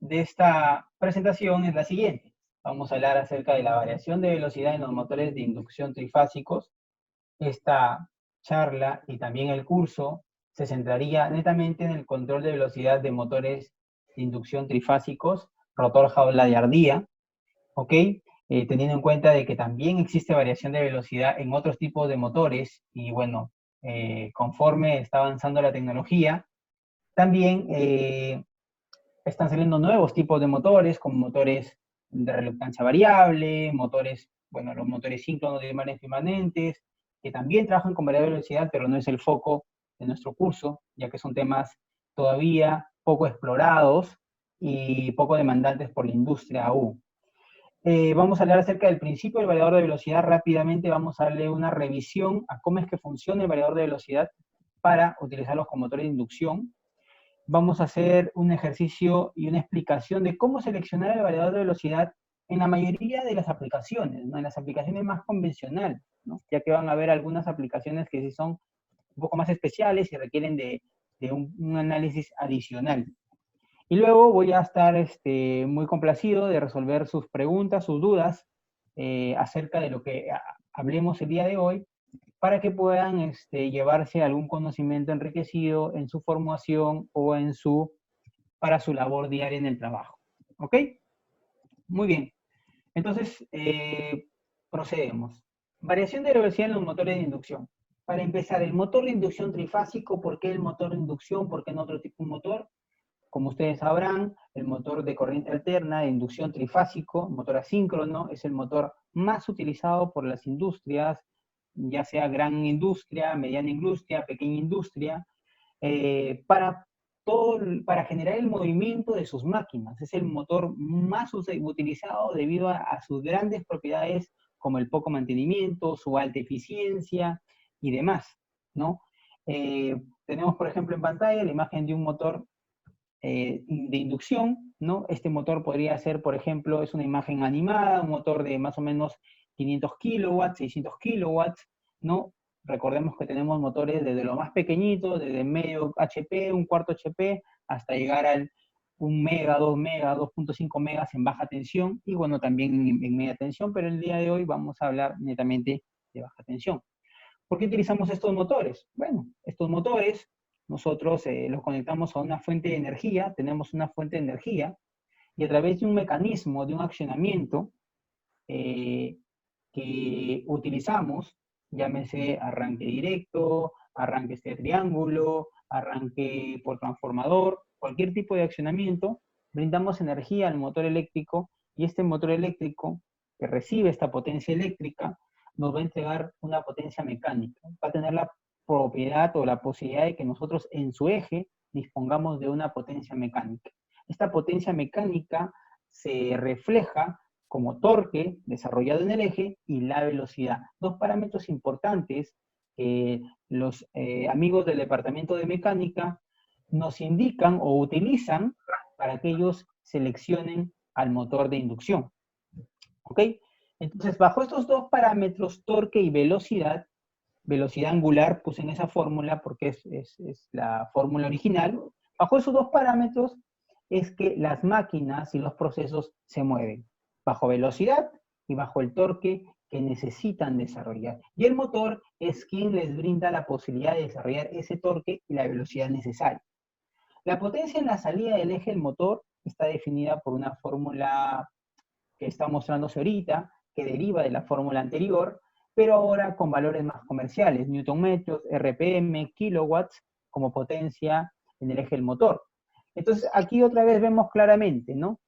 de esta presentación es la siguiente. Vamos a hablar acerca de la variación de velocidad en los motores de inducción trifásicos. Esta charla y también el curso se centraría netamente en el control de velocidad de motores de inducción trifásicos, rotor jaula de ardilla, ¿ok? Teniendo en cuenta de que también existe variación de velocidad en otros tipos de motores y bueno, conforme está avanzando la tecnología, también están saliendo nuevos tipos de motores, como motores de reluctancia variable, motores, bueno, los motores síncronos de imanes permanentes, que también trabajan con variable velocidad, pero no es el foco de nuestro curso, ya que son temas todavía poco explorados y poco demandantes por la industria aún. Vamos a hablar acerca del principio del variador de velocidad rápidamente. Vamos a darle una revisión a cómo es que funciona el variador de velocidad para utilizarlos como motores de inducción. Vamos a hacer un ejercicio y una explicación de cómo seleccionar el variador de velocidad en la mayoría de las aplicaciones, ¿no? En las aplicaciones más convencionales, ¿no? Ya que van a haber algunas aplicaciones que sí son un poco más especiales y requieren de un análisis adicional. Y luego voy a estar muy complacido de resolver sus preguntas, sus dudas acerca de lo que hablemos el día de hoy, para que puedan llevarse algún conocimiento enriquecido en su formación o para su labor diaria en el trabajo. ¿Ok? Muy bien. Entonces, procedemos. Variación de velocidad en los motores de inducción. Para empezar, el motor de inducción trifásico, ¿por qué el motor de inducción? ¿Por qué no otro tipo de motor? Como ustedes sabrán, el motor de corriente alterna de inducción trifásico, motor asíncrono, es el motor más utilizado por las industrias, ya sea gran industria, mediana industria, pequeña industria, para generar el movimiento de sus máquinas. Es el motor más utilizado debido a sus grandes propiedades como el poco mantenimiento, su alta eficiencia y demás, ¿no? Tenemos, por ejemplo, en pantalla la imagen de un motor de inducción, ¿no? Este motor podría ser, por ejemplo, es una imagen animada, un motor de más o menos 500 kilowatts, 600 kilowatts, ¿no? Recordemos que tenemos motores desde lo más pequeñito, desde medio HP, un cuarto HP, hasta llegar al 1 mega, 2 mega, 2.5 megas en baja tensión, y bueno, también en media tensión, pero el día de hoy vamos a hablar netamente de baja tensión. ¿Por qué utilizamos estos motores? Bueno, estos motores nosotros los conectamos a una fuente de energía, tenemos una fuente de energía, y a través de un mecanismo, de un accionamiento que utilizamos, llámese arranque directo, arranque este triángulo, arranque por transformador, cualquier tipo de accionamiento, brindamos energía al motor eléctrico, y este motor eléctrico que recibe esta potencia eléctrica nos va a entregar una potencia mecánica. Va a tener la propiedad o la posibilidad de que nosotros en su eje dispongamos de una potencia mecánica. Esta potencia mecánica se refleja como torque desarrollado en el eje y la velocidad. Dos parámetros importantes que los amigos del departamento de mecánica nos indican o utilizan para que ellos seleccionen al motor de inducción. ¿Ok? Entonces, bajo estos dos parámetros, torque y velocidad angular, puse en esa fórmula porque es la fórmula original, bajo esos dos parámetros es que las máquinas y los procesos se mueven, bajo velocidad y bajo el torque que necesitan desarrollar. Y el motor es quien les brinda la posibilidad de desarrollar ese torque y la velocidad necesaria. La potencia en la salida del eje del motor está definida por una fórmula que está mostrándose ahorita, que deriva de la fórmula anterior, pero ahora con valores más comerciales, newton metros, RPM, kilowatts, como potencia en el eje del motor. Entonces, aquí otra vez vemos claramente, ¿no?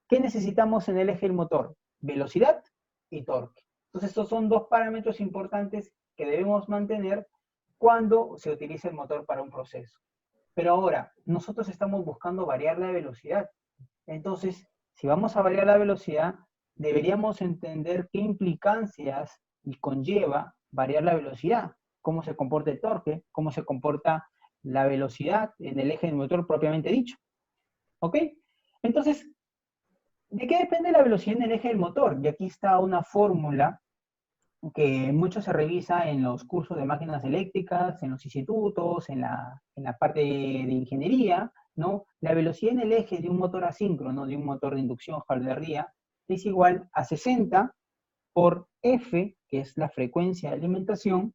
¿Qué necesitamos en el eje del motor? Velocidad y torque. Entonces, estos son dos parámetros importantes que debemos mantener cuando se utiliza el motor para un proceso. Pero ahora, nosotros estamos buscando variar la velocidad. Entonces, si vamos a variar la velocidad, deberíamos entender qué implicancias conlleva variar la velocidad, cómo se comporta el torque, cómo se comporta la velocidad en el eje del motor propiamente dicho. ¿Ok? Entonces, ¿de qué depende la velocidad en el eje del motor? Y aquí está una fórmula que mucho se revisa en los cursos de máquinas eléctricas, en los institutos, en la parte de ingeniería, ¿no? La velocidad en el eje de un motor asíncrono, de un motor de inducción Hall-Berría, es igual a 60 por F, que es la frecuencia de alimentación,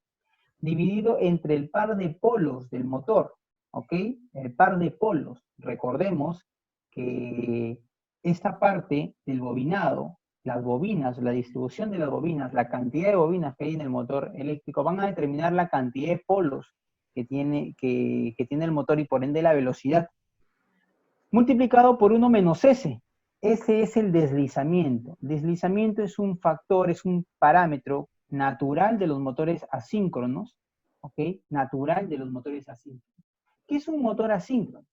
dividido entre el par de polos del motor, ¿ok? El par de polos. Recordemos que esta parte del bobinado, las bobinas, la distribución de las bobinas, la cantidad de bobinas que hay en el motor eléctrico van a determinar la cantidad de polos que tiene el motor y por ende la velocidad. Multiplicado por 1 menos S. Ese es el deslizamiento. Deslizamiento es un factor, es un parámetro natural de los motores asíncronos, ¿ok? Natural de los motores asíncronos. ¿Qué es un motor asíncrono?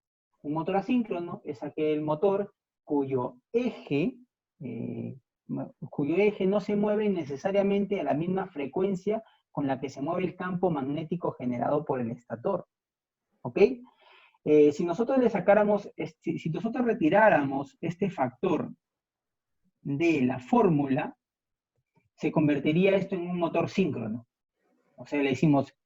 Un motor asíncrono es aquel motor cuyo eje no se mueve necesariamente a la misma frecuencia con la que se mueve el campo magnético generado por el estator, ¿ok? Si nosotros si nosotros retiráramos este factor de la fórmula, se convertiría esto en un motor síncrono. O sea, le decimos,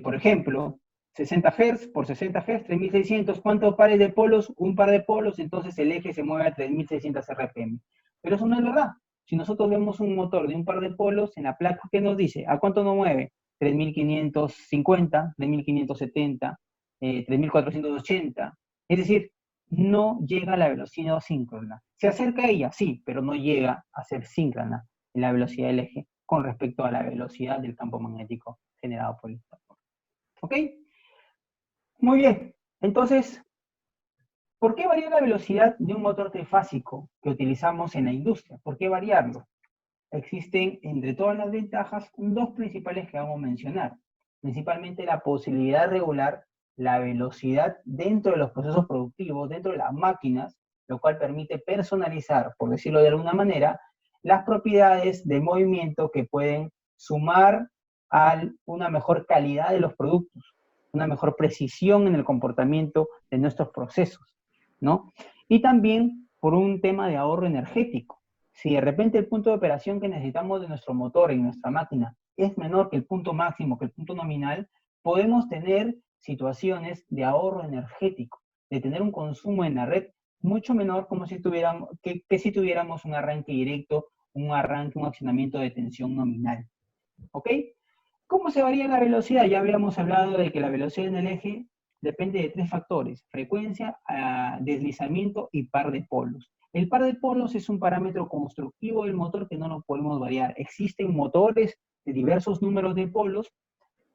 por ejemplo, 60 Hz por 60 Hz, 3600, ¿cuántos pares de polos? Un par de polos, entonces el eje se mueve a 3600 RPM. Pero eso no es verdad. Si nosotros vemos un motor de un par de polos, en la placa, ¿qué nos dice? ¿A cuánto nos mueve? 3550, 3570, 3480. Es decir, no llega a la velocidad síncrona. Se acerca a ella, sí, pero no llega a ser síncrona en la velocidad del eje con respecto a la velocidad del campo magnético generado por el estator. ¿Ok? Muy bien. Entonces, ¿por qué variar la velocidad de un motor trifásico que utilizamos en la industria? ¿Por qué variarlo? Existen, entre todas las ventajas, dos principales que vamos a mencionar. Principalmente la posibilidad de regular la velocidad dentro de los procesos productivos, dentro de las máquinas, lo cual permite personalizar, por decirlo de alguna manera, las propiedades de movimiento que pueden sumar a una mejor calidad de los productos, una mejor precisión en el comportamiento de nuestros procesos, ¿no? Y también por un tema de ahorro energético. Si de repente el punto de operación que necesitamos de nuestro motor en nuestra máquina es menor que el punto máximo, que el punto nominal, podemos tener situaciones de ahorro energético, de tener un consumo en la red mucho menor como si tuviéramos, que si tuviéramos un arranque directo, un accionamiento de tensión nominal. ¿Ok? ¿Cómo se varía la velocidad? Ya habíamos hablado de que la velocidad en el eje depende de tres factores: frecuencia, deslizamiento y par de polos. El par de polos es un parámetro constructivo del motor que no lo podemos variar. Existen motores de diversos números de polos,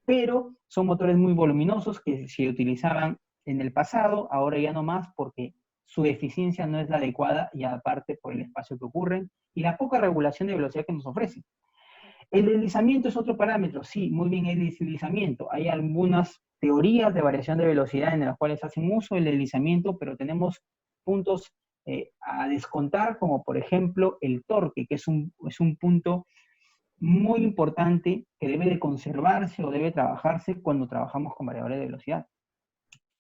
pero son motores muy voluminosos que se utilizaban en el pasado, ahora ya no más porque su eficiencia no es la adecuada y aparte por el espacio que ocurren y la poca regulación de velocidad que nos ofrecen. El deslizamiento es otro parámetro, sí, muy bien el deslizamiento. Hay algunas teorías de variación de velocidad en las cuales hacen uso del deslizamiento, pero tenemos puntos a descontar, como por ejemplo el torque, que es un punto muy importante que debe de conservarse o debe trabajarse cuando trabajamos con variadores de velocidad.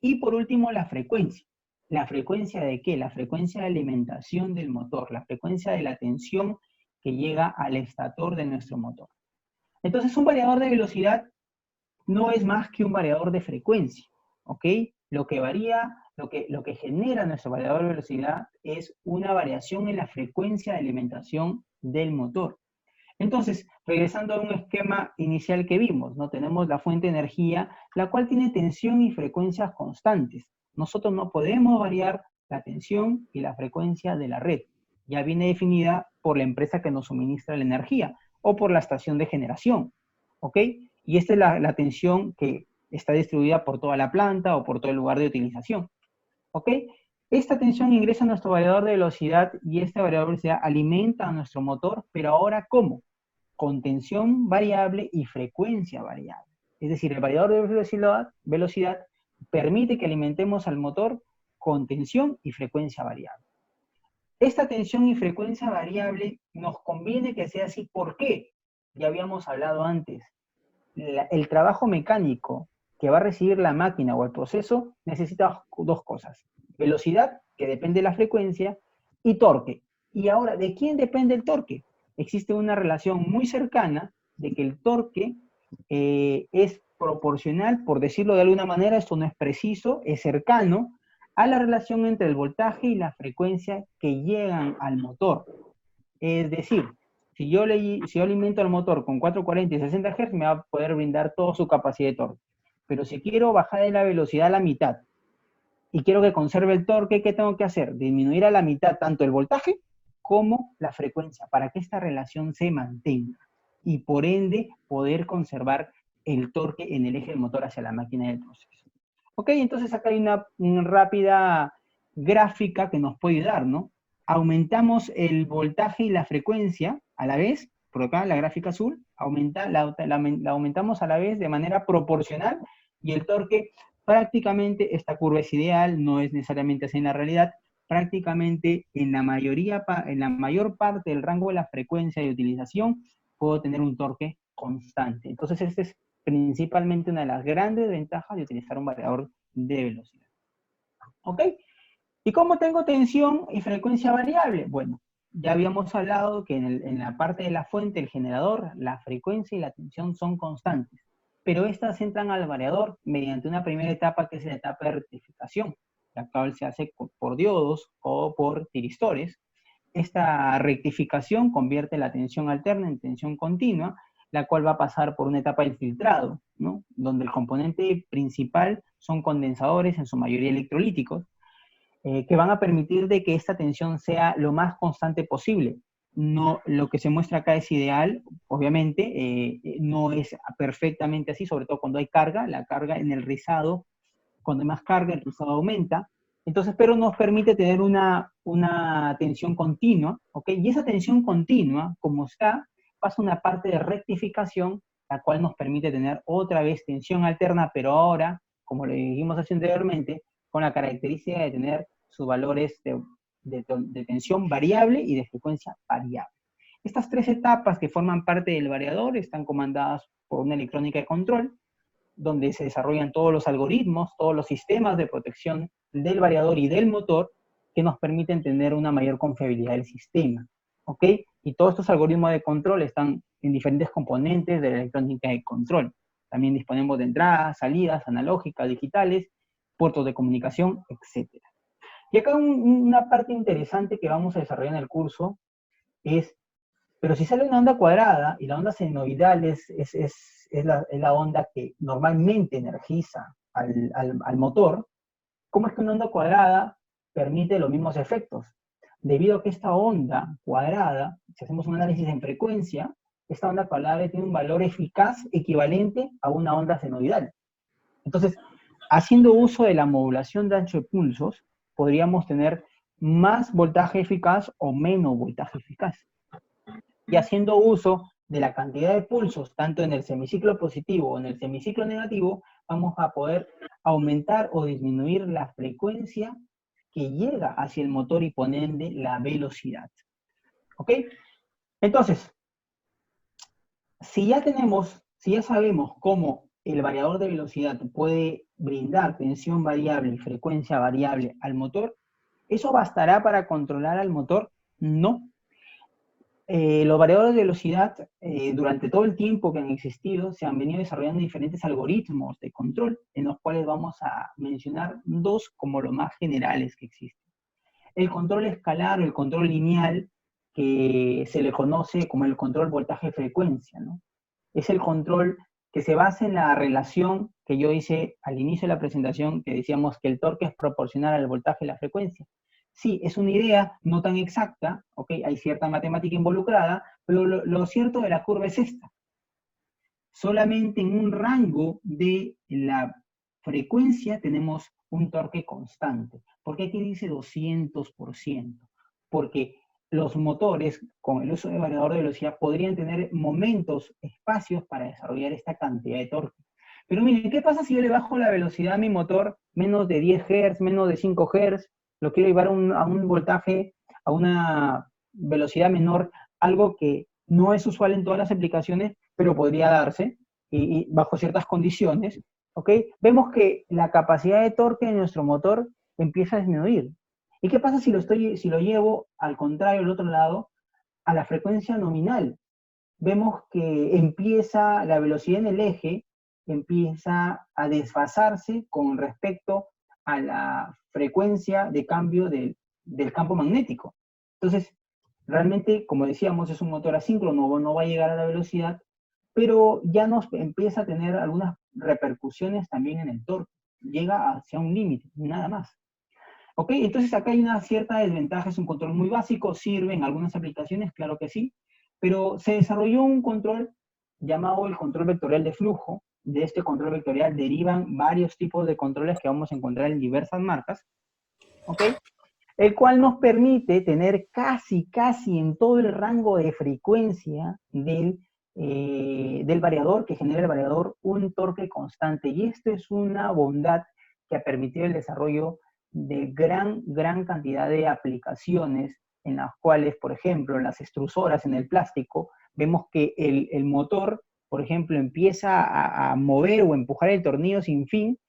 Y por último, la frecuencia. ¿La frecuencia de qué? La frecuencia de alimentación del motor, la frecuencia de la tensión que llega al estator de nuestro motor. Entonces, un variador de velocidad no es más que un variador de frecuencia, ¿ok? Lo que varía, lo que genera nuestro variador de velocidad es una variación en la frecuencia de alimentación del motor. Entonces, regresando a un esquema inicial que vimos, ¿no? Tenemos la fuente de energía, la cual tiene tensión y frecuencias constantes. Nosotros no podemos variar la tensión y la frecuencia de la red. Ya viene definida por la empresa que nos suministra la energía o por la estación de generación, ¿ok? Y esta es la tensión que está distribuida por toda la planta o por todo el lugar de utilización, ¿ok? Esta tensión ingresa a nuestro variador de velocidad y este variador de velocidad alimenta a nuestro motor, pero ahora ¿cómo? Con tensión variable y frecuencia variable. Es decir, el variador de velocidad permite que alimentemos al motor con tensión y frecuencia variable. Esta tensión y frecuencia variable nos conviene que sea así. ¿Por qué? Ya habíamos hablado antes. El trabajo mecánico que va a recibir la máquina o el proceso necesita dos cosas: velocidad, que depende de la frecuencia, y torque. Y ahora, ¿de quién depende el torque? Existe una relación muy cercana de que el torque es proporcional, por decirlo de alguna manera, esto no es preciso, es cercano a la relación entre el voltaje y la frecuencia que llegan al motor. Es decir, si yo alimento al motor con 440 y 60 Hz, me va a poder brindar toda su capacidad de torque. Pero si quiero bajar la velocidad a la mitad y quiero que conserve el torque, ¿qué tengo que hacer? Disminuir a la mitad tanto el voltaje como la frecuencia, para que esta relación se mantenga y por ende poder conservar el torque en el eje del motor hacia la máquina del proceso. Ok, entonces acá hay una rápida gráfica que nos puede ayudar, ¿no? Aumentamos el voltaje y la frecuencia a la vez, por acá la gráfica azul, la aumentamos a la vez de manera proporcional y el torque prácticamente, esta curva es ideal, no es necesariamente así en la realidad, prácticamente en la mayor parte del rango de la frecuencia de utilización puedo tener un torque constante. Entonces, esta es principalmente una de las grandes ventajas de utilizar un variador de velocidad. ¿Ok? ¿Y cómo tengo tensión y frecuencia variable? Bueno, ya habíamos hablado que en la parte de la fuente, el generador, la frecuencia y la tensión son constantes, pero estas entran al variador mediante una primera etapa que es la etapa de rectificación, la cual se hace por diodos o por tiristores. Esta rectificación convierte la tensión alterna en tensión continua, la cual va a pasar por una etapa del filtrado, ¿no? Donde el componente principal son condensadores, en su mayoría electrolíticos, que van a permitir de que esta tensión sea lo más constante posible. No, lo que se muestra acá es ideal, obviamente, no es perfectamente así, sobre todo cuando hay carga, la carga en el rizado, cuando hay más carga, el rizado aumenta. Entonces, pero nos permite tener una tensión continua, ¿ok? Y esa tensión continua, como está, pasa una parte de rectificación, la cual nos permite tener otra vez tensión alterna, pero ahora, como lo dijimos así anteriormente, con la característica de tener sus valores de tensión variable y de frecuencia variable. Estas tres etapas que forman parte del variador están comandadas por una electrónica de control, donde se desarrollan todos los algoritmos, todos los sistemas de protección del variador y del motor que nos permiten tener una mayor confiabilidad del sistema. ¿Ok? Y todos estos algoritmos de control están en diferentes componentes de la electrónica de control. También disponemos de entradas, salidas, analógicas, digitales, puertos de comunicación, etc. Y acá una parte interesante que vamos a desarrollar en el curso es, pero si sale una onda cuadrada y la onda senoidal es la onda que normalmente energiza al motor, ¿cómo es que una onda cuadrada permite los mismos efectos? Debido a que esta onda cuadrada, si hacemos un análisis en frecuencia, esta onda cuadrada tiene un valor eficaz equivalente a una onda senoidal. Entonces, haciendo uso de la modulación de ancho de pulsos, podríamos tener más voltaje eficaz o menos voltaje eficaz. Y haciendo uso de la cantidad de pulsos, tanto en el semiciclo positivo o en el semiciclo negativo, vamos a poder aumentar o disminuir la frecuencia que llega hacia el motor y por ende la velocidad. ¿Ok? Entonces, si ya sabemos cómo el variador de velocidad puede brindar tensión variable y frecuencia variable al motor, ¿eso bastará para controlar al motor? No. Los variadores de velocidad, durante todo el tiempo que han existido, se han venido desarrollando diferentes algoritmos de control, en los cuales vamos a mencionar dos como los más generales que existen. El control escalar o el control lineal, que se le conoce como el control voltaje-frecuencia, ¿no? Es el control que se basa en la relación que yo hice al inicio de la presentación, que decíamos que el torque es proporcional al voltaje y la frecuencia. Sí, es una idea no tan exacta, ¿ok? Hay cierta matemática involucrada, pero lo cierto de la curva es esta. Solamente en un rango de la frecuencia tenemos un torque constante. ¿Por qué aquí dice 200%? Porque los motores, con el uso de variador de velocidad, podrían tener momentos, espacios para desarrollar esta cantidad de torque. Pero miren, ¿qué pasa si yo le bajo la velocidad a mi motor menos de 10 Hz, menos de 5 Hz? Lo quiero llevar a un voltaje, a una velocidad menor, algo que no es usual en todas las aplicaciones, pero podría darse y bajo ciertas condiciones, ¿ok? Vemos que la capacidad de torque de nuestro motor empieza a disminuir. ¿Y qué pasa si lo llevo al contrario, al otro lado, a la frecuencia nominal? Vemos que empieza la velocidad en el eje, empieza a desfasarse con respecto a la frecuencia de cambio del campo magnético. Entonces, realmente, como decíamos, es un motor asíncrono, no va a llegar a la velocidad, pero ya nos empieza a tener algunas repercusiones también en el torque. Llega hacia un límite, nada más. ¿Ok? Entonces acá hay una cierta desventaja, es un control muy básico, sirve en algunas aplicaciones, claro que sí, pero se desarrolló un control llamado el control vectorial de flujo. De este control vectorial derivan varios tipos de controles que vamos a encontrar en diversas marcas, ¿ok? El cual nos permite tener casi en todo el rango de frecuencia del variador, que genera el variador, un torque constante. Y esto es una bondad que ha permitido el desarrollo de gran cantidad de aplicaciones en las cuales, por ejemplo, las extrusoras en el plástico, vemos que el motor, por ejemplo, empieza a mover o empujar el tornillo sin fin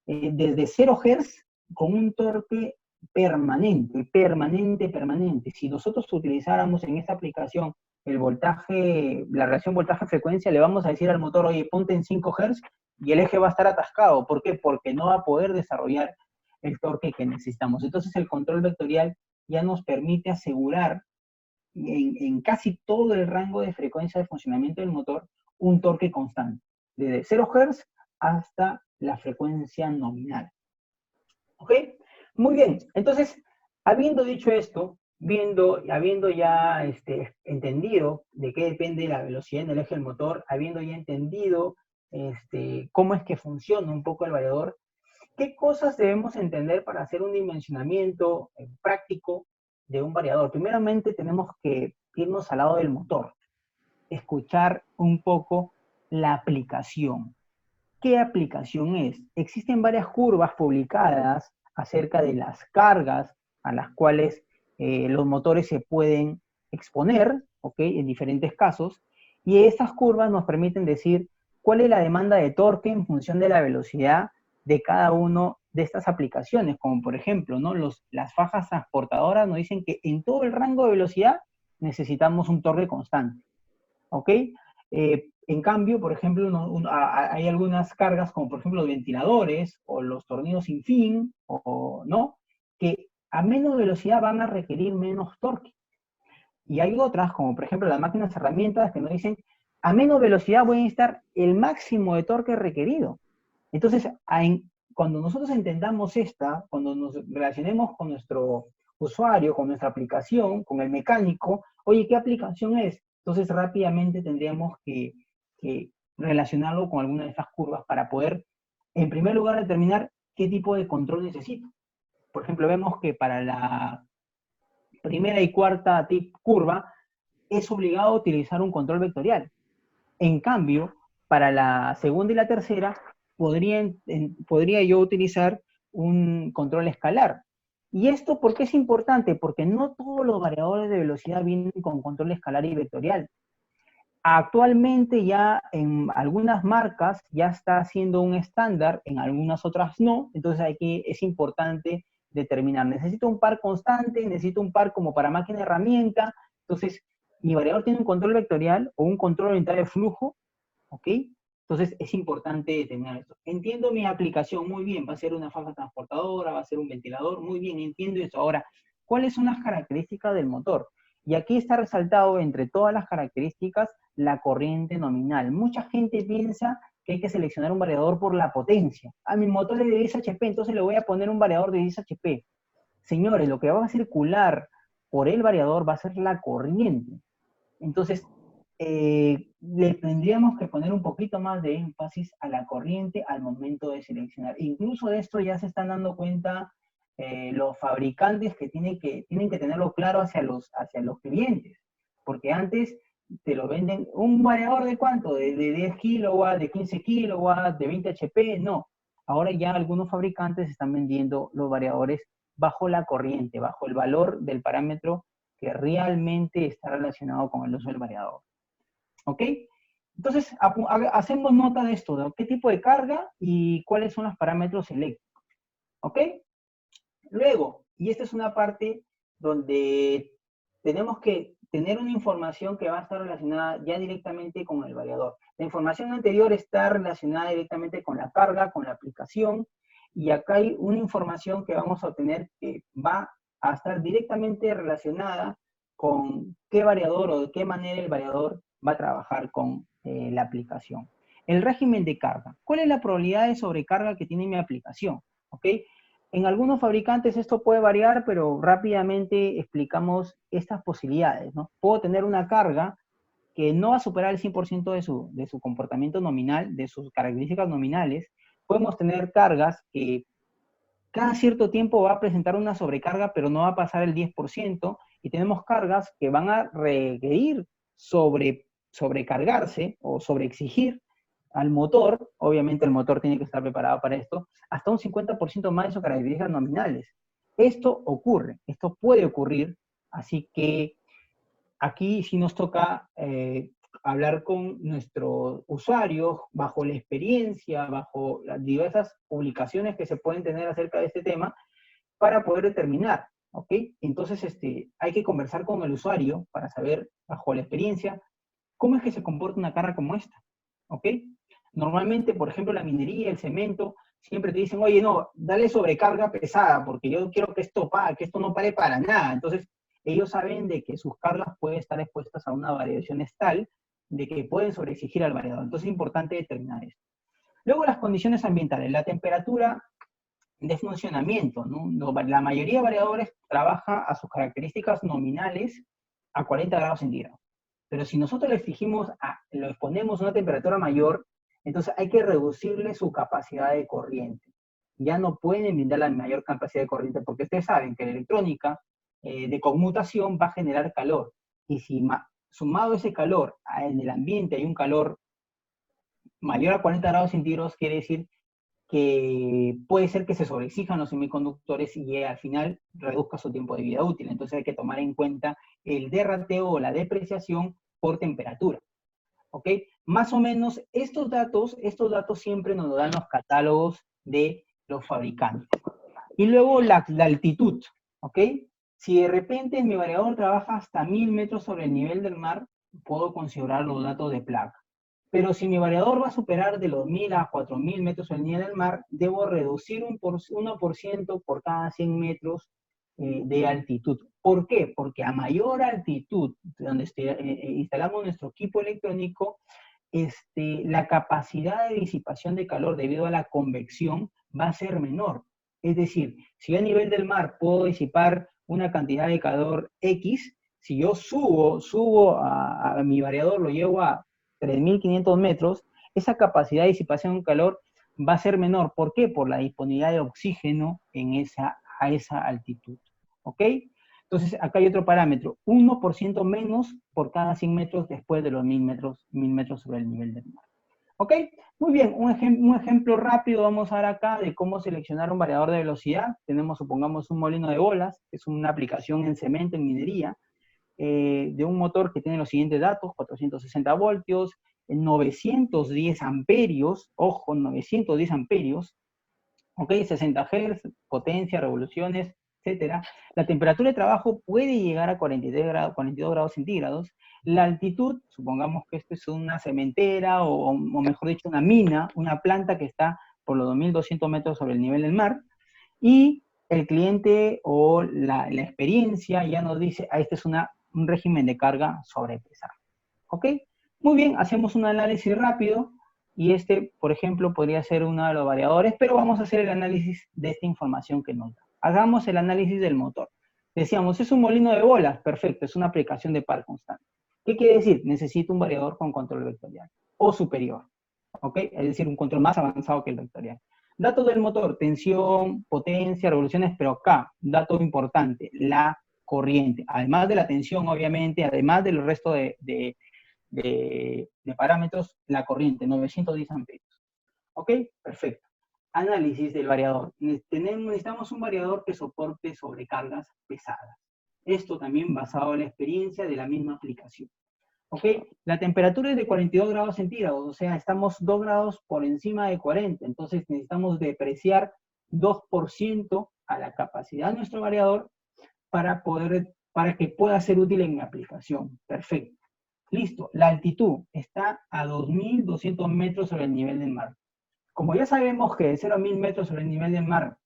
desde 0 Hz con un torque permanente. Si nosotros utilizáramos en esta aplicación el voltaje, la relación voltaje-frecuencia, le vamos a decir al motor, oye, ponte en 5 Hz y el eje va a estar atascado. ¿Por qué? Porque no va a poder desarrollar el torque que necesitamos. Entonces el control vectorial ya nos permite asegurar en casi todo el rango de frecuencia de funcionamiento del motor un torque constante, desde 0 Hz hasta la frecuencia nominal. ¿Ok? Muy bien, entonces, habiendo dicho esto, habiendo ya entendido de qué depende la velocidad en el eje del motor, habiendo ya entendido cómo es que funciona un poco el variador, ¿qué cosas debemos entender para hacer un dimensionamiento práctico de un variador? Primeramente tenemos que irnos al lado del motor, escuchar un poco la aplicación. ¿Qué aplicación es? Existen varias curvas publicadas acerca de las cargas a las cuales los motores se pueden exponer, ¿ok? En diferentes casos, y estas curvas nos permiten decir cuál es la demanda de torque en función de la velocidad de cada una de estas aplicaciones, como por ejemplo, ¿no? Las fajas transportadoras nos dicen que en todo el rango de velocidad necesitamos un torque constante, ¿ok? En cambio, por ejemplo, hay algunas cargas, como por ejemplo los ventiladores o los tornillos sin fin, ¿no? Que a menos velocidad van a requerir menos torque. Y hay otras, como por ejemplo las máquinas herramientas, que nos dicen, a menos velocidad voy a necesitar el máximo de torque requerido. Entonces, cuando nosotros entendamos cuando nos relacionemos con nuestro usuario, con nuestra aplicación, con el mecánico, oye, ¿qué aplicación es? Entonces rápidamente tendríamos que relacionarlo con alguna de estas curvas para poder, en primer lugar, determinar qué tipo de control necesito. Por ejemplo, vemos que para la primera y cuarta curva es obligado utilizar un control vectorial. En cambio, para la segunda y la tercera, podría yo utilizar un control escalar. ¿Y esto por qué es importante? Porque no todos los variadores de velocidad vienen con control escalar y vectorial. Actualmente ya en algunas marcas ya está siendo un estándar, en algunas otras no, entonces aquí es importante determinar, necesito un par constante, necesito un par como para máquina herramienta, entonces mi variador tiene un control vectorial o un control orientado de flujo, ¿ok? Entonces es importante determinar esto. Entiendo mi aplicación muy bien, va a ser una faja transportadora, va a ser un ventilador, muy bien, entiendo eso. Ahora, ¿cuáles son las características del motor? Y aquí está resaltado entre todas las características la corriente nominal. Mucha gente piensa que hay que seleccionar un variador por la potencia. Ah, mi motor es de 10 HP, entonces le voy a poner un variador de 10 HP. Señores, lo que va a circular por el variador va a ser la corriente. Entonces, le tendríamos que poner un poquito más de énfasis a la corriente al momento de seleccionar. Incluso de esto ya se están dando cuenta los fabricantes que tienen que tenerlo claro hacia los clientes, porque antes te lo venden un variador de cuánto, de 10 kilowatts, de 15 kilowatts, de 20 HP, no. Ahora ya algunos fabricantes están vendiendo los variadores bajo la corriente, bajo el valor del parámetro que realmente está relacionado con el uso del variador. ¿Ok? Entonces, hacemos nota de esto, de qué tipo de carga y cuáles son los parámetros eléctricos. ¿Ok? Luego, y esta es una parte donde tenemos que tener una información que va a estar relacionada ya directamente con el variador. La información anterior está relacionada directamente con la carga, con la aplicación, y acá hay una información que vamos a obtener que va a estar directamente relacionada con qué variador o de qué manera el variador va a trabajar con la aplicación. El régimen de carga. ¿Cuál es la probabilidad de sobrecarga que tiene mi aplicación? ¿Ok? En algunos fabricantes esto puede variar, pero rápidamente explicamos estas posibilidades, ¿no? Puedo tener una carga que no va a superar el 100% de su comportamiento nominal, de sus características nominales. Podemos tener cargas que cada cierto tiempo va a presentar una sobrecarga, pero no va a pasar el 10%, y tenemos cargas que van a requerir sobrecargarse o sobreexigir al motor. Obviamente el motor tiene que estar preparado para esto, hasta un 50% más de sus características nominales. Esto ocurre, esto puede ocurrir, así que aquí sí nos toca hablar con nuestros usuarios, bajo la experiencia, bajo las diversas publicaciones que se pueden tener acerca de este tema, para poder determinar, ¿ok? Entonces, hay que conversar con el usuario para saber, bajo la experiencia, cómo es que se comporta una carga como esta, ¿ok? Normalmente, por ejemplo, la minería, el cemento, siempre te dicen, oye, no, dale sobrecarga pesada, porque yo quiero que esto no pare para nada. Entonces, ellos saben de que sus cargas pueden estar expuestas a una variación tal de que pueden sobreexigir al variador. Entonces, es importante determinar esto. Luego, las condiciones ambientales. La temperatura de funcionamiento, ¿no? La mayoría de variadores trabaja a sus características nominales a 40 grados centígrados. Pero si nosotros lo exponemos a una temperatura mayor, entonces hay que reducirle su capacidad de corriente. Ya no pueden brindar la mayor capacidad de corriente, porque ustedes saben que la electrónica de conmutación va a generar calor. Y si sumado ese calor en el ambiente hay un calor mayor a 40 grados centígrados, quiere decir que puede ser que se sobreexijan los semiconductores y al final reduzca su tiempo de vida útil. Entonces hay que tomar en cuenta el derrateo o la depreciación por temperatura. ¿Ok? Más o menos estos datos siempre nos dan los catálogos de los fabricantes. Y luego la altitud. ¿Ok? Si de repente mi variador trabaja hasta 1000 metros sobre el nivel del mar, puedo considerar los datos de placa. Pero si mi variador va a superar de los 1000 a 4000 metros el nivel del mar, debo reducir un 1% por cada 100 metros de altitud. ¿Por qué? Porque a mayor altitud, donde instalamos nuestro equipo electrónico, la capacidad de disipación de calor debido a la convección va a ser menor. Es decir, si yo a nivel del mar puedo disipar una cantidad de calor X, si yo subo a mi variador, lo llevo a 3.500 metros, esa capacidad de disipación de calor va a ser menor. ¿Por qué? Por la disponibilidad de oxígeno a esa altitud. ¿Ok? Entonces, acá hay otro parámetro, 1% menos por cada 100 metros después de los 1000 metros sobre el nivel del mar. ¿Ok? Muy bien, un ejemplo rápido vamos a ver acá de cómo seleccionar un variador de velocidad. Tenemos, supongamos, un molino de bolas, que es una aplicación en cemento, en minería, de un motor que tiene los siguientes datos: 460 voltios, 910 amperios, ojo, 910 amperios, ok, 60 Hz, potencia, revoluciones, etcétera. La temperatura de trabajo puede llegar a 42 grados centígrados. La altitud, supongamos que esto es una cementera o mejor dicho, una mina, una planta que está por los 2200 metros sobre el nivel del mar, y el cliente o la experiencia ya nos dice, este es un régimen de carga sobrepesado. ¿Ok? Muy bien, hacemos un análisis rápido y por ejemplo, podría ser uno de los variadores, pero vamos a hacer el análisis de esta información que nos da. Hagamos el análisis del motor. Decíamos, es un molino de bolas, perfecto, es una aplicación de par constante. ¿Qué quiere decir? Necesito un variador con control vectorial o superior, ¿ok? Es decir, un control más avanzado que el vectorial. Datos del motor: tensión, potencia, revoluciones, pero acá, dato importante, la corriente. Además de la tensión, obviamente, además del resto de parámetros, la corriente, 910 amperios. ¿Ok? Perfecto. Análisis del variador. Necesitamos un variador que soporte sobrecargas pesadas. Esto también basado en la experiencia de la misma aplicación. ¿Ok? La temperatura es de 42 grados centígrados, o sea, estamos 2 grados por encima de 40, entonces necesitamos depreciar 2% a la capacidad de nuestro variador para que pueda ser útil en mi aplicación. Perfecto. Listo. La altitud está a 2200 metros sobre el nivel del mar. como ya sabemos que de 0 a 1000 metros sobre el nivel del mar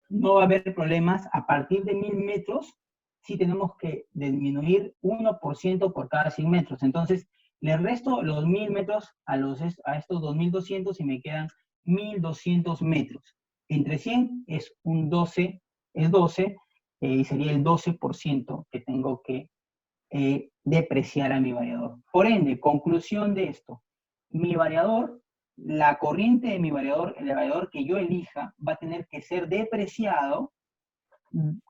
no va a haber problemas, a partir de 1000 metros sí tenemos que disminuir 1% por cada 100 metros. Entonces, le resto los 1000 metros a estos 2200 y me quedan 1200 metros. Entre 100 es un 12, es 12, y sería el 12% que tengo que depreciar a mi variador. Por ende, conclusión de esto, mi variador, la corriente de mi variador, el variador que yo elija, va a tener que ser depreciado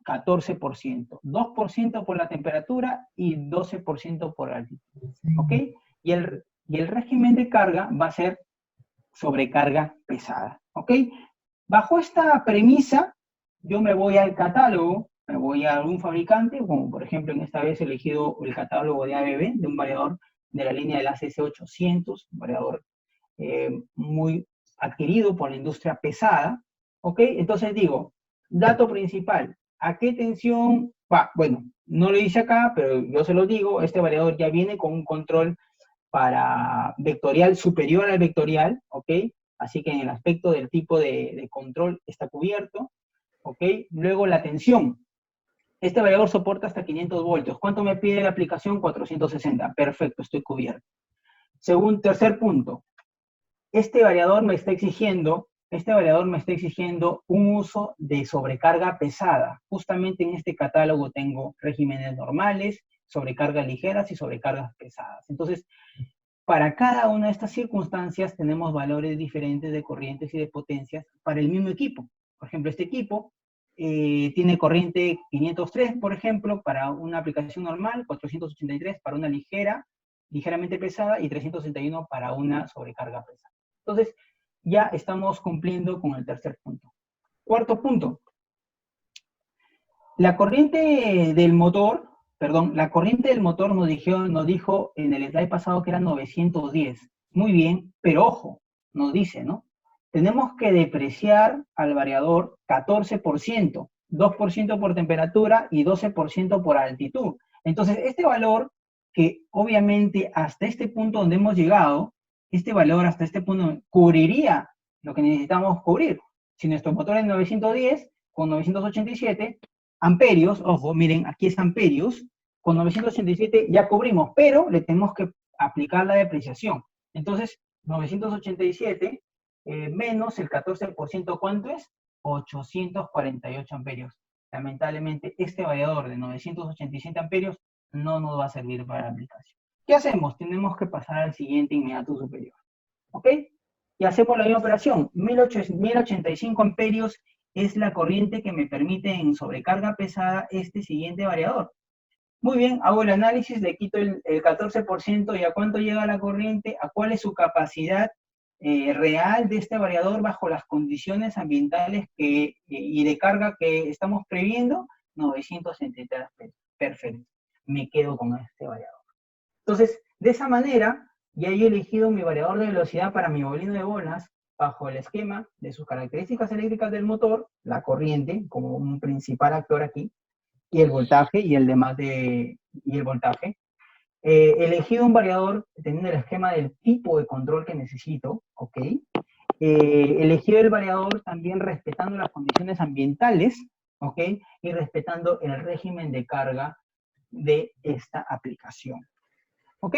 14%, 2% por la temperatura y 12% por altitud, ¿ok? Y el régimen de carga va a ser sobrecarga pesada, ¿ok? Bajo esta premisa, yo me voy al catálogo, me voy a algún fabricante, como por ejemplo en esta vez he elegido el catálogo de ABB, de un variador de la línea del ACC800, un variador muy adquirido por la industria pesada, ¿ok? Entonces digo, dato principal, ¿a qué tensión va? Bueno, no lo dice acá, pero yo se lo digo, este variador ya viene con un control para vectorial superior al vectorial, ¿ok? Así que en el aspecto del tipo de control está cubierto, ¿ok? Luego la tensión. Este variador soporta hasta 500 voltios. ¿Cuánto me pide la aplicación? 460. Perfecto, estoy cubierto. Tercer punto. Este variador me está exigiendo un uso de sobrecarga pesada. Justamente en este catálogo tengo regímenes normales, sobrecargas ligeras y sobrecargas pesadas. Entonces, para cada una de estas circunstancias tenemos valores diferentes de corrientes y de potencias para el mismo equipo. Por ejemplo, este equipo tiene corriente 503, por ejemplo, para una aplicación normal, 483 para una ligeramente pesada y 361 para una sobrecarga pesada. Entonces, ya estamos cumpliendo con el tercer punto. Cuarto punto. La corriente del motor nos dijo en el slide pasado que era 910. Muy bien, pero ojo, nos dice, ¿no? Tenemos que depreciar al variador 14%, 2% por temperatura y 12% por altitud. Entonces, este valor, que obviamente hasta este punto donde hemos llegado, este valor hasta este punto cubriría lo que necesitamos cubrir. Si nuestro motor es 910 con 987 amperios, ojo, miren, aquí es amperios, con 987 ya cubrimos, pero le tenemos que aplicar la depreciación. Entonces, 987 menos el 14%, ¿cuánto es? 848 amperios. Lamentablemente, este variador de 987 amperios no nos va a servir para la aplicación. ¿Qué hacemos? Tenemos que pasar al siguiente inmediato superior. ¿Ok? Y hacemos la misma operación. 1085 amperios es la corriente que me permite en sobrecarga pesada este siguiente variador. Muy bien, hago el análisis, le quito el 14% y a cuánto llega la corriente, a cuál es su capacidad real de este variador bajo las condiciones ambientales y de carga que estamos previendo, 963 amperios. Perfecto, me quedo con este variador. Entonces, de esa manera, ya he elegido mi variador de velocidad para mi molino de bolas bajo el esquema de sus características eléctricas del motor, la corriente como un principal actor aquí, y el voltaje y el voltaje. He elegido un variador teniendo el esquema del tipo de control que necesito, ¿ok? He elegido el variador también respetando las condiciones ambientales, ¿ok? Y respetando el régimen de carga de esta aplicación. ¿Ok?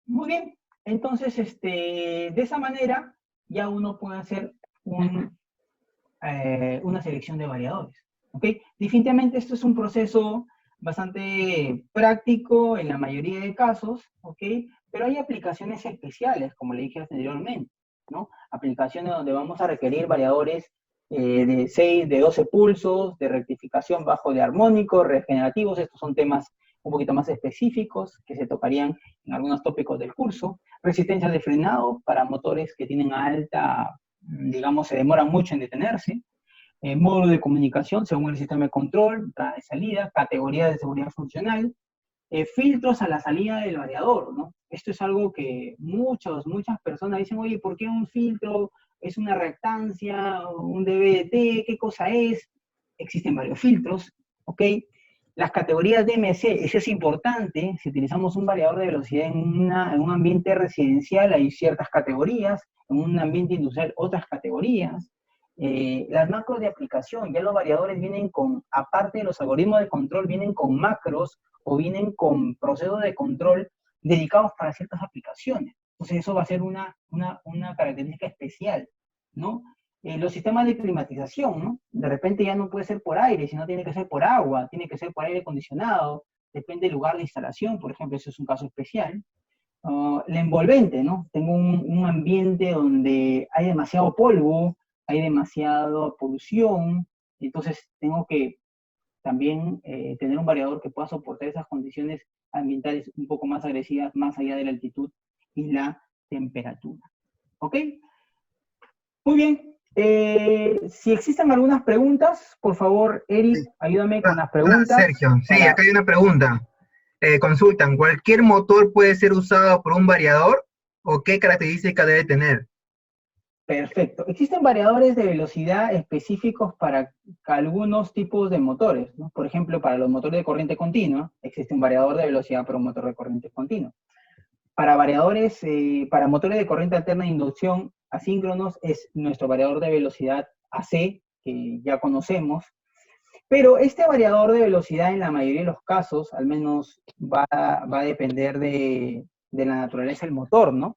Muy bien. Entonces, de esa manera, ya uno puede hacer una selección de variadores. ¿Ok? Definitivamente esto es un proceso bastante práctico en la mayoría de casos, ¿ok? Pero hay aplicaciones especiales, como le dije anteriormente, ¿no? Aplicaciones donde vamos a requerir variadores de 12 pulsos, de rectificación bajo de armónicos, regenerativos. Estos son temas un poquito más específicos que se tocarían en algunos tópicos del curso. Resistencia de frenado para motores que tienen alta, digamos, se demoran mucho en detenerse. Módulo de comunicación según el sistema de control, entrada y salida, categoría de seguridad funcional, filtros a la salida del variador, ¿no? Esto es algo que muchas personas dicen, oye, ¿por qué un filtro es una reactancia, un DVT, qué cosa es? Existen varios filtros, ¿ok? Las categorías DMC, eso es importante. Si utilizamos un variador de velocidad en un ambiente residencial, hay ciertas categorías, en un ambiente industrial otras categorías. Las macros de aplicación, ya los variadores vienen con, aparte de los algoritmos de control, vienen con macros o vienen con procesos de control dedicados para ciertas aplicaciones. Entonces eso va a ser una característica especial, ¿no? Los sistemas de climatización, ¿no? De repente ya no puede ser por aire, sino tiene que ser por agua, tiene que ser por aire acondicionado, depende del lugar de instalación, por ejemplo, eso es un caso especial. La envolvente, ¿no? Tengo un ambiente donde hay demasiado polvo, hay demasiada polución, entonces tengo que también tener un variador que pueda soportar esas condiciones ambientales un poco más agresivas, más allá de la altitud y la temperatura. ¿Ok? Muy bien. Si existen algunas preguntas, por favor, Eric, ayúdame con las Hola, preguntas. Sergio. Sí, acá hay una pregunta. Consultan, ¿cualquier motor puede ser usado por un variador o qué características debe tener? Perfecto. Existen variadores de velocidad específicos para algunos tipos de motores, ¿no? Por ejemplo, para los motores de corriente continua, existe un variador de velocidad para un motor de corriente continua. Para variadores, para motores de corriente alterna de inducción asíncronos, es nuestro variador de velocidad AC, que ya conocemos. Pero este variador de velocidad en la mayoría de los casos, al menos va a depender de la naturaleza del motor, ¿no?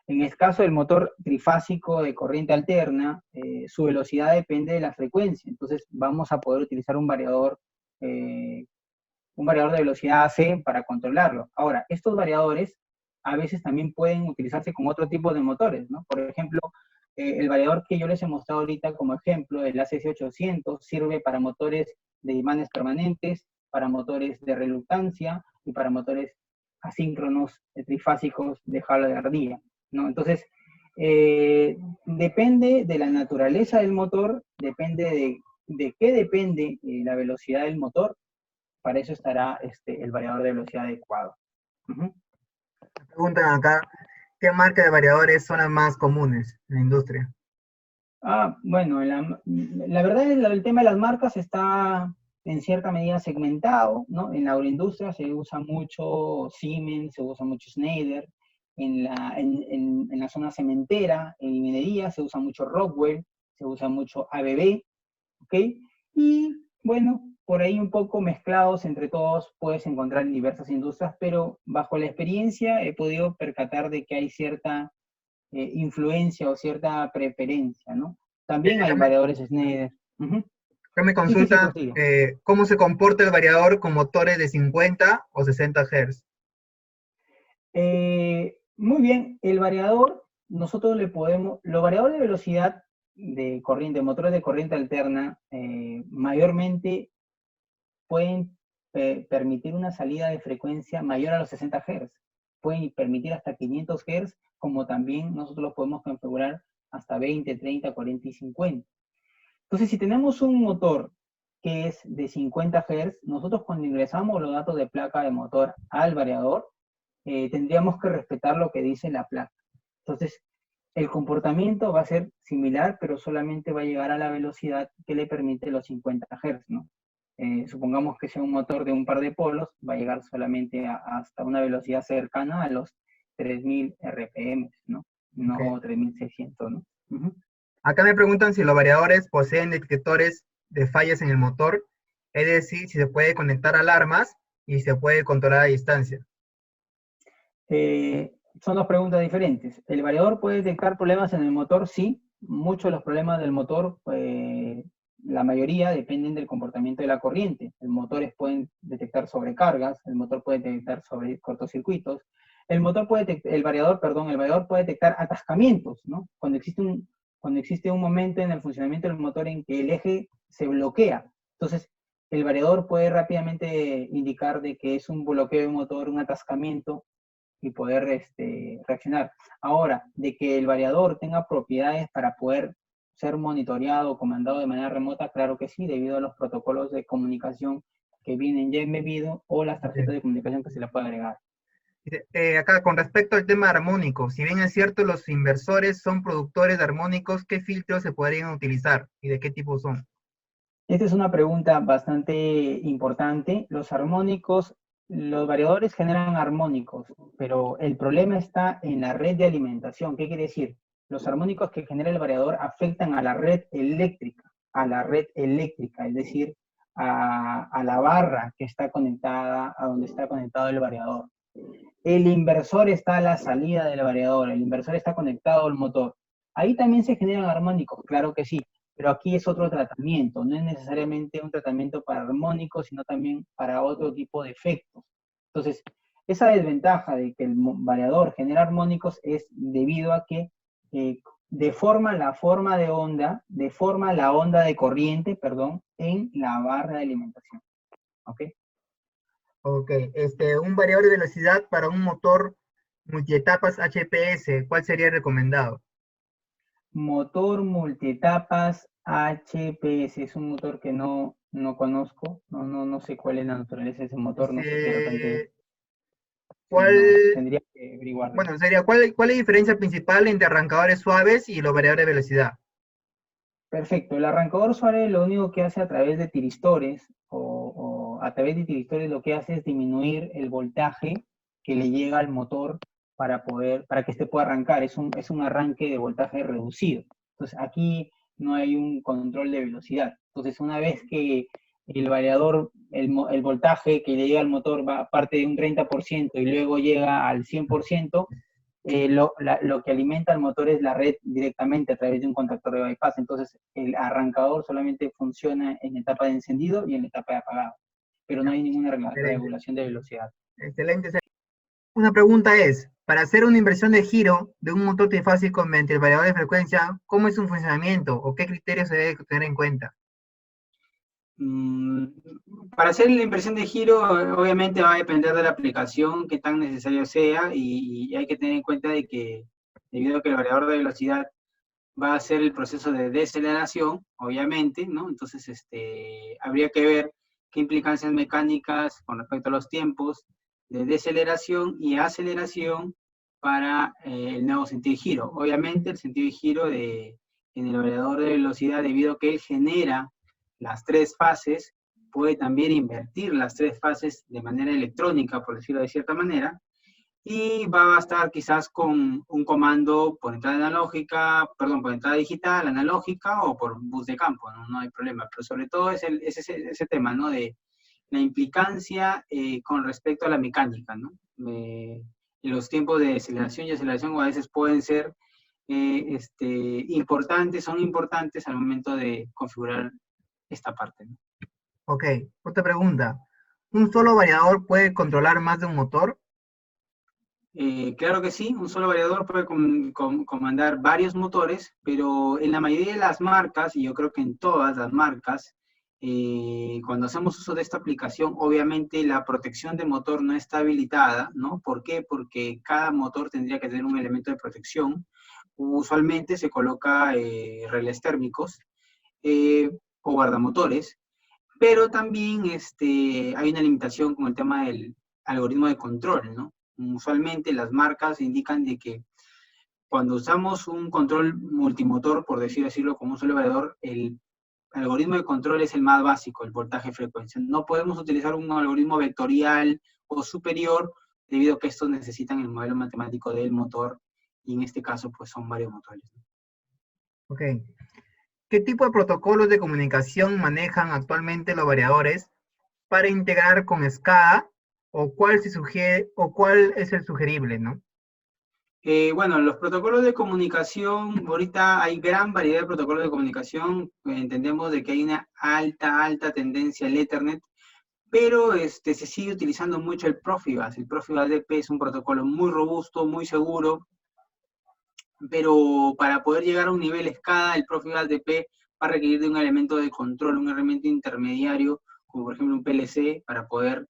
En el caso del motor trifásico de corriente alterna, su velocidad depende de la frecuencia. Entonces vamos a poder utilizar un variador de velocidad AC para controlarlo. Ahora, estos variadores a veces también pueden utilizarse con otro tipo de motores, ¿no? Por ejemplo, el variador que yo les he mostrado ahorita como ejemplo, el AC800, sirve para motores de imanes permanentes, para motores de reluctancia y para motores asíncronos trifásicos de jaula de ardilla, ¿no? Entonces, depende de la naturaleza del motor, depende de qué depende la velocidad del motor, para eso estará el variador de velocidad adecuado. Preguntan acá, ¿qué marca de variadores son las más comunes en la industria? Bueno, la verdad el tema de las marcas está en cierta medida segmentado, ¿no? En la agroindustria se usa mucho Siemens, se usa mucho Schneider, en la zona cementera, en minería se usa mucho Rockwell, se usa mucho ABB, ¿ok? Y bueno, por ahí un poco mezclados entre todos puedes encontrar en diversas industrias, pero bajo la experiencia he podido percatar de que hay cierta influencia o cierta preferencia, ¿no? También hay Acá me, variadores Schneider. Ujú. acá me Sí, sí, sí, consultan prosigue. cómo se comporta el variador con motores de 50 o 60 Hz. Muy bien, el variador, nosotros le podemos, los variadores de velocidad de corriente, motores de corriente alterna, mayormente pueden permitir una salida de frecuencia mayor a los 60 Hz. Pueden permitir hasta 500 Hz, como también nosotros los podemos configurar hasta 20, 30, 40 y 50. Entonces, si tenemos un motor que es de 50 Hz, nosotros cuando ingresamos los datos de placa de motor al variador, tendríamos que respetar lo que dice la placa. Entonces, el comportamiento va a ser similar, pero solamente va a llegar a la velocidad que le permite los 50 Hz, ¿no? Supongamos que sea un motor de un par de polos, va a llegar solamente hasta una velocidad cercana a los 3000 RPM, ¿no? Okay. No 3600, ¿no? Uh-huh. Acá me preguntan si los variadores poseen detectores de fallas en el motor, es decir, si se puede conectar alarmas y se puede controlar a distancia. Son dos preguntas diferentes. ¿El variador puede detectar problemas en el motor? Sí. Muchos de los problemas del motor, la mayoría dependen del comportamiento de la corriente. El motores pueden detectar sobrecargas, el motor puede detectar sobre cortocircuitos. El variador, perdón, el variador puede detectar atascamientos, ¿no? Cuando existe un momento en el funcionamiento del motor en que el eje se bloquea. Entonces, el variador puede rápidamente indicar de que es un bloqueo de motor, un atascamiento, y poder reaccionar. Ahora, de que el variador tenga propiedades para poder ser monitoreado o comandado de manera remota, claro que sí, debido a los protocolos de comunicación que vienen ya embebidos o las tarjetas Okay. de comunicación que se le puede agregar. Acá, con respecto al tema armónico, si bien es cierto, los inversores son productores de armónicos, ¿qué filtros se podrían utilizar y de qué tipo son? Esta es una pregunta bastante importante. Los armónicos, los variadores generan armónicos, pero el problema está en la red de alimentación. ¿Qué quiere decir? Los armónicos que genera el variador afectan a la red eléctrica, es decir, a la barra que está conectada, a donde está conectado el variador. El inversor está a la salida del variador, el inversor está conectado al motor. Ahí también se generan armónicos, claro que sí, pero aquí es otro tratamiento, no es necesariamente un tratamiento para armónicos, sino también para otro tipo de efectos. Entonces, esa desventaja de que el variador genera armónicos es debido a que deforma la onda de corriente, perdón, en la barra de alimentación. ¿Ok? Ok, un variador de velocidad para un motor multietapas HPS, ¿cuál sería el recomendado? Motor multietapas HPS, es un motor que no conozco, no sé cuál es la naturaleza de ese motor, no sé si de repente, Este, sí, ¿cuál, no, tendría que averiguarlo. bueno, sería, ¿cuál es la diferencia principal entre arrancadores suaves y los variadores de velocidad? Perfecto, el arrancador suave lo único que hace a través de tiristores o a través de tiristores lo que hace es disminuir el voltaje que le llega al motor para que este pueda arrancar, es un arranque de voltaje reducido. Entonces aquí no hay un control de velocidad. Entonces una vez que el variador, el voltaje que le llega al motor va parte de un 30% y luego llega al 100%, lo que alimenta el motor es la red directamente a través de un contactor de bypass. Entonces, el arrancador solamente funciona en etapa de encendido y en etapa de apagado, pero no hay ninguna Excelente, regulación de velocidad. excelente. Una pregunta es, para hacer una inversión de giro de un motor trifásico mediante el variador de frecuencia, ¿cómo es su funcionamiento o qué criterios se debe tener en cuenta? Mm, Para hacer la inversión de giro, obviamente va a depender de la aplicación, qué tan necesario sea, y hay que tener en cuenta de que debido a que el variador de velocidad va a hacer el proceso de deceleración, obviamente, ¿no? Entonces, habría que ver qué implicancias mecánicas con respecto a los tiempos de deceleración y aceleración para el nuevo sentido de giro. Obviamente, el sentido de giro en el variador de velocidad, debido a que él genera las tres fases, puede también invertir las tres fases de manera electrónica, por decirlo de cierta manera, y va a estar quizás con un comando por entrada analógica, perdón, por entrada digital, analógica o por bus de campo, no hay problema, pero sobre todo es ese tema, ¿no? De la implicancia con respecto a la mecánica, ¿no? Los tiempos de aceleración y aceleración a veces pueden ser importantes, son importantes al momento de configurar esta parte, ¿no? Ok, otra pregunta. ¿Un solo variador puede controlar más de un motor? Claro que sí, un solo variador puede comandar varios motores, pero en la mayoría de las marcas, y yo creo que en todas las marcas, cuando hacemos uso de esta aplicación, obviamente la protección de motor no está habilitada, ¿no? ¿Por qué? Porque cada motor tendría que tener un elemento de protección. Usualmente se coloca relés térmicos eh, o guardamotores, pero también hay una limitación con el tema del algoritmo de control, ¿no? Usualmente las marcas indican de que cuando usamos un control multimotor, por decirlo, como un solo variador, el algoritmo de control es el más básico, el voltaje-frecuencia. No podemos utilizar un algoritmo vectorial o superior debido a que estos necesitan el modelo matemático del motor y en este caso pues son varios motores. Ok. ¿Qué tipo de protocolos de comunicación manejan actualmente los variadores para integrar con SCADA o cuál se sugiere o cuál es el sugerible, ¿no? Bueno, los protocolos de comunicación, ahorita hay gran variedad de protocolos de comunicación, entendemos de que hay una alta tendencia al Ethernet, pero se sigue utilizando mucho el Profibus. El Profibus DP es un protocolo muy robusto, muy seguro, pero para poder llegar a un nivel SCADA, el Profibus DP va a requerir de un elemento de control, un elemento intermediario, como por ejemplo un PLC, para poder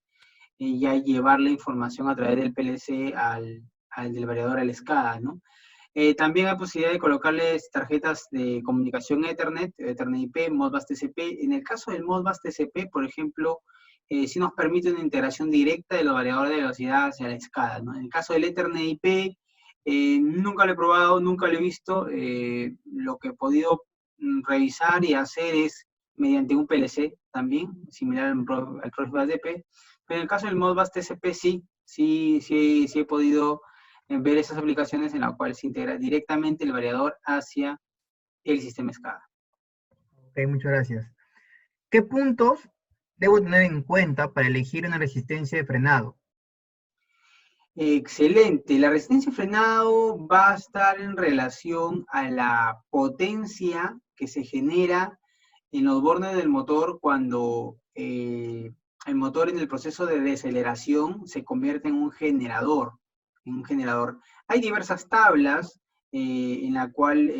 ya llevar la información a través del PLC al del variador al SCADA, ¿no? También hay posibilidad de colocarles tarjetas de comunicación Ethernet, Ethernet IP, Modbus TCP. En el caso del Modbus TCP, por ejemplo, sí nos permite una integración directa de los variadores de velocidad hacia la SCADA, ¿no? En el caso del Ethernet IP, nunca lo he probado, nunca lo he visto. Lo que he podido revisar y hacer es mediante un PLC también, similar al Profibus DP. Pero en el caso del Modbus TCP sí he podido ver esas aplicaciones en las cuales se integra directamente el variador hacia el sistema SCADA. Ok, muchas gracias. ¿Qué puntos debo tener en cuenta para elegir una resistencia de frenado? Excelente. La resistencia de frenado va a estar en relación a la potencia que se genera en los bornes del motor cuando el motor en el proceso de deceleración se convierte en un generador. Hay diversas tablas en la cual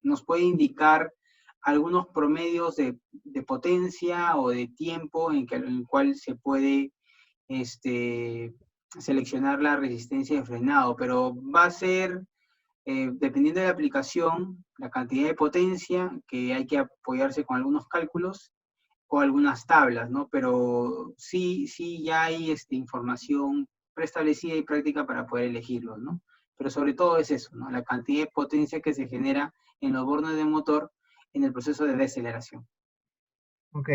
nos puede indicar algunos promedios de potencia o de tiempo en el cual se puede seleccionar la resistencia de frenado, pero va a ser, dependiendo de la aplicación, la cantidad de potencia, que hay que apoyarse con algunos cálculos o algunas tablas, ¿no? Pero sí ya hay información preestablecida y práctica para poder elegirlos, ¿no? Pero sobre todo es eso, ¿no? La cantidad de potencia que se genera en los bornes del motor en el proceso de deceleración. Ok.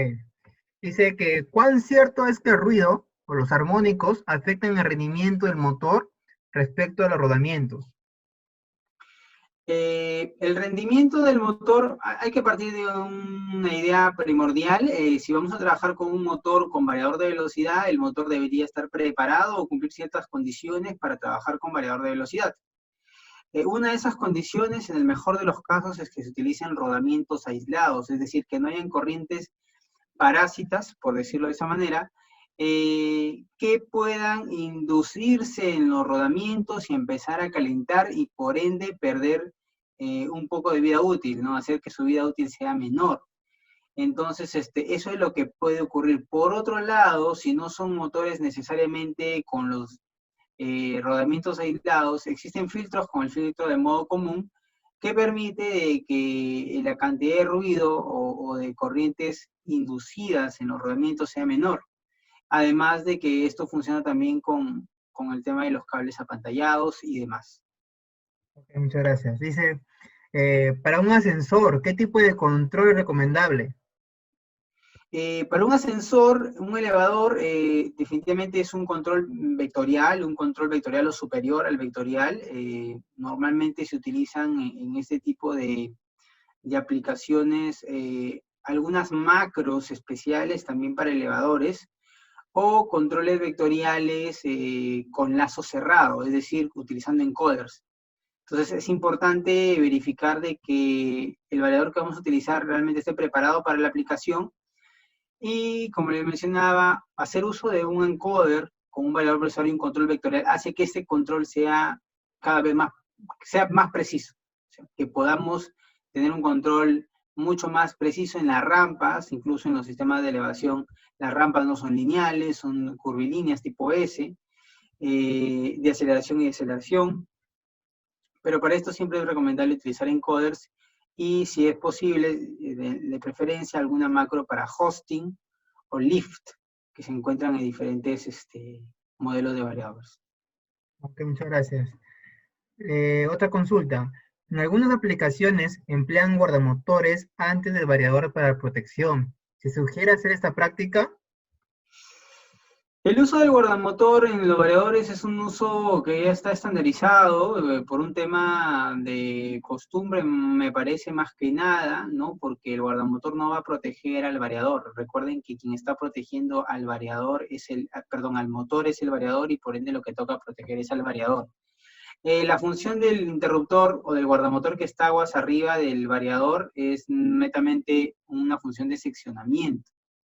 Dice que, ¿cuán cierto es que el ruido o los armónicos afectan el rendimiento del motor respecto a los rodamientos? El rendimiento del motor, hay que partir de una idea primordial. Si vamos a trabajar con un motor con variador de velocidad, el motor debería estar preparado o cumplir ciertas condiciones para trabajar con variador de velocidad. Una de esas condiciones, en el mejor de los casos, es que se utilicen rodamientos aislados, es decir, que no hayan corrientes parásitas, por decirlo de esa manera, que puedan inducirse en los rodamientos y empezar a calentar y por ende perder un poco de vida útil, ¿no? Hacer que su vida útil sea menor. Entonces, eso es lo que puede ocurrir. Por otro lado, si no son motores necesariamente con los rodamientos aislados, existen filtros como el filtro de modo común que permite que la cantidad de ruido o de corrientes inducidas en los rodamientos sea menor. Además de que esto funciona también con el tema de los cables apantallados y demás. Ok, muchas gracias. Dice, para un ascensor, ¿qué tipo de control es recomendable? Para un ascensor, un elevador, definitivamente es un control vectorial o superior al vectorial. Normalmente se utilizan en este tipo de aplicaciones algunas macros especiales también para elevadores o controles vectoriales con lazo cerrado, es decir, utilizando encoders. Entonces es importante verificar de que el variador que vamos a utilizar realmente esté preparado para la aplicación y, como les mencionaba, hacer uso de un encoder con un variador procesador y un control vectorial hace que este control sea cada vez más preciso, o sea, que podamos tener un control mucho más preciso en las rampas, incluso en los sistemas de elevación. Las rampas no son lineales, son curvilíneas tipo S, de aceleración y deceleración, pero para esto siempre es recomendable utilizar encoders y, si es posible, de preferencia alguna macro para hosting o lift, que se encuentran en diferentes modelos de variadores. Ok, muchas gracias. Otra consulta. En algunas aplicaciones emplean guardamotores antes del variador para protección. ¿Se sugiere hacer esta práctica? El uso del guardamotor en los variadores es un uso que ya está estandarizado por un tema de costumbre, me parece, más que nada, ¿no? Porque el guardamotor no va a proteger al variador. Recuerden que quien está protegiendo al variador al motor es el variador, y por ende lo que toca proteger es al variador. La función del interruptor o del guardamotor que está aguas arriba del variador es netamente una función de seccionamiento,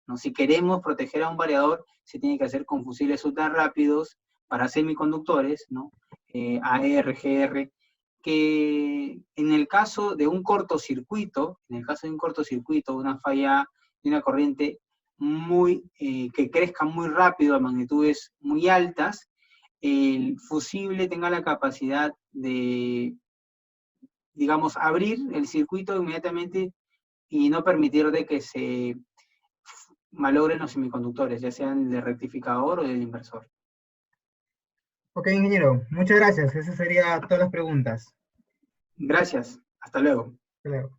¿no? Si queremos proteger a un variador, se tiene que hacer con fusibles ultra rápidos para semiconductores, ¿no? AR, GR, que en el caso de un cortocircuito, una falla de una corriente que crezca muy rápido a magnitudes muy altas, el fusible tenga la capacidad de, digamos, abrir el circuito inmediatamente y no permitir de que se malogren los semiconductores, ya sean del rectificador o del inversor. Ok, ingeniero. Muchas gracias. Esas serían todas las preguntas. Gracias. Hasta luego. Hasta luego.